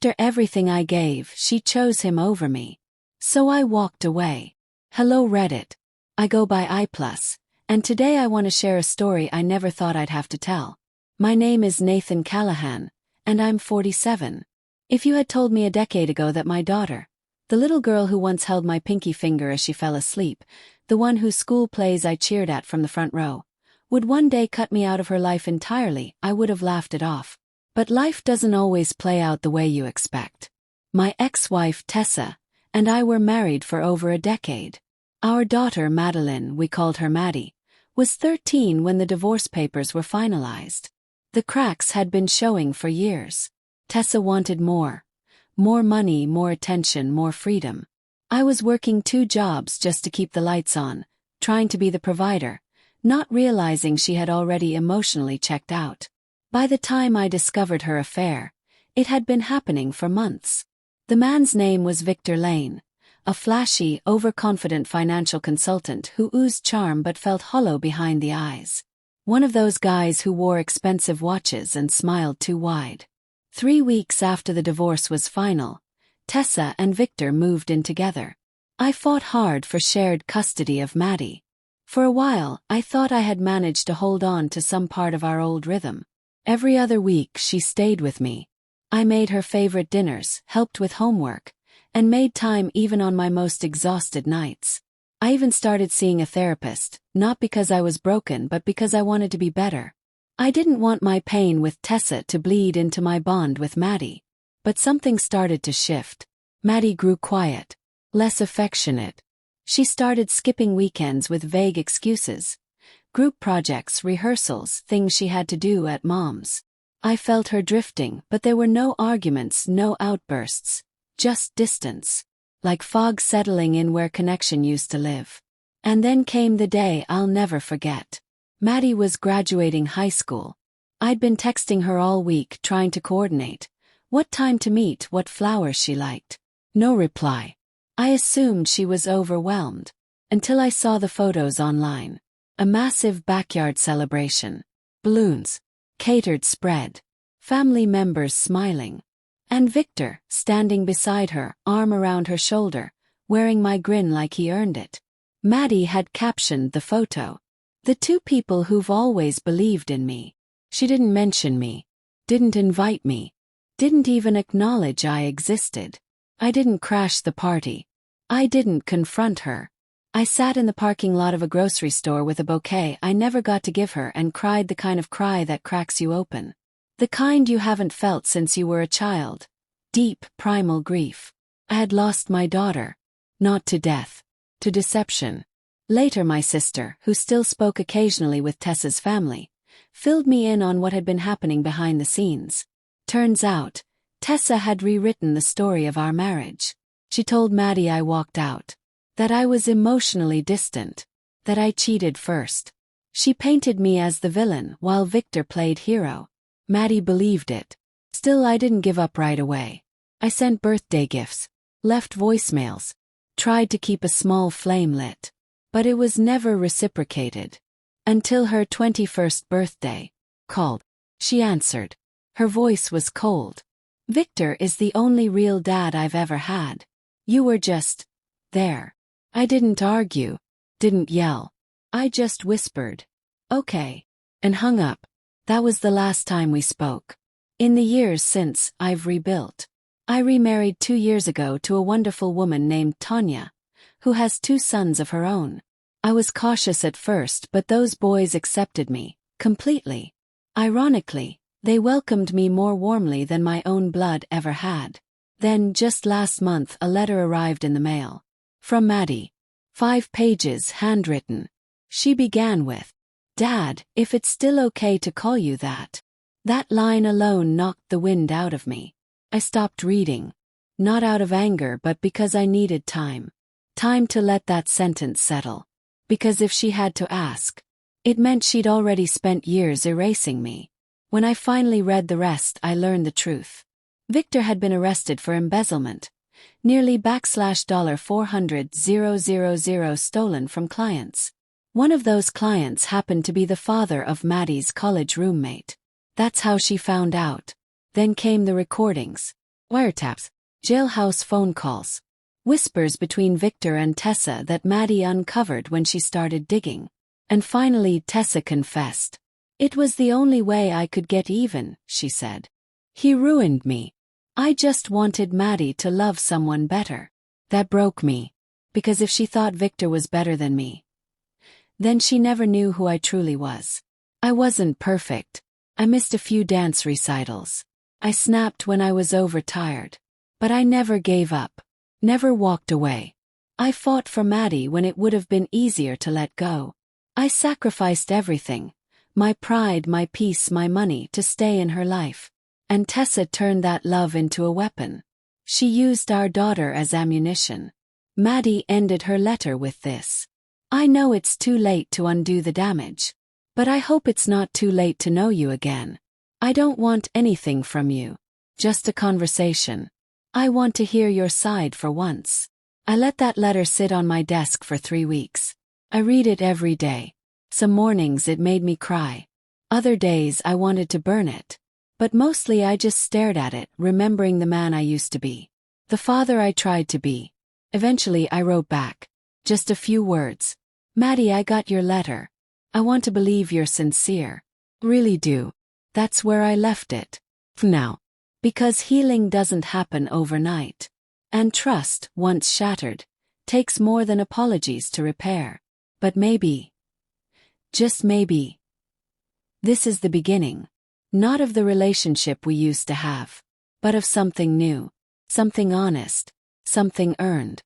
After everything I gave, she chose him over me. So I walked away. Hello Reddit. I go by I+, and today I want to share a story I never thought I'd have to tell. My name is Nathan Callahan, and I'm 47. If you had told me a decade ago that my daughter, the little girl who once held my pinky finger as she fell asleep, the one whose school plays I cheered at from the front row, would one day cut me out of her life entirely, I would have laughed it off. But life doesn't always play out the way you expect. My ex-wife Tessa and I were married for over a decade. Our daughter Madeline, we called her Maddie, was 13 when the divorce papers were finalized. The cracks had been showing for years. Tessa wanted more money, more attention, more freedom. I was working 2 jobs just to keep the lights on, trying to be the provider, not realizing she had already emotionally checked out. By the time I discovered her affair, it had been happening for months. The man's name was Victor Lane, a flashy, overconfident financial consultant who oozed charm but felt hollow behind the eyes. One of those guys who wore expensive watches and smiled too wide. 3 weeks after the divorce was final, Tessa and Victor moved in together. I fought hard for shared custody of Maddie. For a while, I thought I had managed to hold on to some part of our old rhythm. Every other week she stayed with me. I made her favorite dinners, helped with homework, and made time even on my most exhausted nights. I even started seeing a therapist, not because I was broken but because I wanted to be better. I didn't want my pain with Tessa to bleed into my bond with Maddie. But something started to shift. Maddie grew quiet, less affectionate. She started skipping weekends with vague excuses. Group projects, rehearsals, things she had to do at Mom's. I felt her drifting, but there were no arguments, no outbursts. Just distance. Like fog settling in where connection used to live. And then came the day I'll never forget. Maddie was graduating high school. I'd been texting her all week trying to coordinate. What time to meet, what flowers she liked. No reply. I assumed she was overwhelmed. Until I saw the photos online. A massive backyard celebration. Balloons. Catered spread. Family members smiling. And Victor, standing beside her, arm around her shoulder, wearing my grin like he earned it. Maddie had captioned the photo. The 2 people who've always believed in me. She didn't mention me. Didn't invite me. Didn't even acknowledge I existed. I didn't crash the party. I didn't confront her. I sat in the parking lot of a grocery store with a bouquet I never got to give her and cried the kind of cry that cracks you open. The kind you haven't felt since you were a child. Deep, primal grief. I had lost my daughter. Not to death. To deception. Later my sister, who still spoke occasionally with Tessa's family, filled me in on what had been happening behind the scenes. Turns out, Tessa had rewritten the story of our marriage. She told Maddie I walked out. That I was emotionally distant. That I cheated first. She painted me as the villain while Victor played hero. Maddie believed it. Still, I didn't give up right away. I sent birthday gifts. Left voicemails. Tried to keep a small flame lit. But it was never reciprocated. Until her 21st birthday. Called. She answered. Her voice was cold. Victor is the only real dad I've ever had. You were just there. I didn't argue. Didn't yell. I just whispered. Okay. And hung up. That was the last time we spoke. In the years since, I've rebuilt. I remarried 2 years ago to a wonderful woman named Tanya, who has 2 sons of her own. I was cautious at first, but those boys accepted me, completely. Ironically, they welcomed me more warmly than my own blood ever had. Then, just last month, a letter arrived in the mail. From Maddie. 5 pages, handwritten. She began with, "Dad, if it's still okay to call you that." That line alone knocked the wind out of me. I stopped reading. Not out of anger, but because I needed time. Time to let that sentence settle. Because if she had to ask, it meant she'd already spent years erasing me. When I finally read the rest, I learned the truth. Victor had been arrested for embezzlement. Nearly $400,000 stolen from clients. One of those clients happened to be the father of Maddie's college roommate. That's how she found out. Then came the recordings. Wiretaps. Jailhouse phone calls. Whispers between Victor and Tessa that Maddie uncovered when she started digging. And finally Tessa confessed. It was the only way I could get even, she said. He ruined me. I just wanted Maddie to love someone better. That broke me. Because if she thought Victor was better than me, then she never knew who I truly was. I wasn't perfect. I missed a few dance recitals. I snapped when I was overtired. But I never gave up. Never walked away. I fought for Maddie when it would have been easier to let go. I sacrificed everything. My pride, my peace, my money to stay in her life. And Tessa turned that love into a weapon. She used our daughter as ammunition. Maddie ended her letter with this. I know it's too late to undo the damage. But I hope it's not too late to know you again. I don't want anything from you. Just a conversation. I want to hear your side for once. I let that letter sit on my desk for 3 weeks. I read it every day. Some mornings it made me cry. Other days I wanted to burn it. But mostly I just stared at it, remembering the man I used to be. The father I tried to be. Eventually I wrote back. Just a few words. Maddie, I got your letter. I want to believe you're sincere. Really do. That's where I left it. For now. Because healing doesn't happen overnight. And trust, once shattered, takes more than apologies to repair. But maybe, just maybe, this is the beginning. Not of the relationship we used to have, but of something new, something honest, something earned.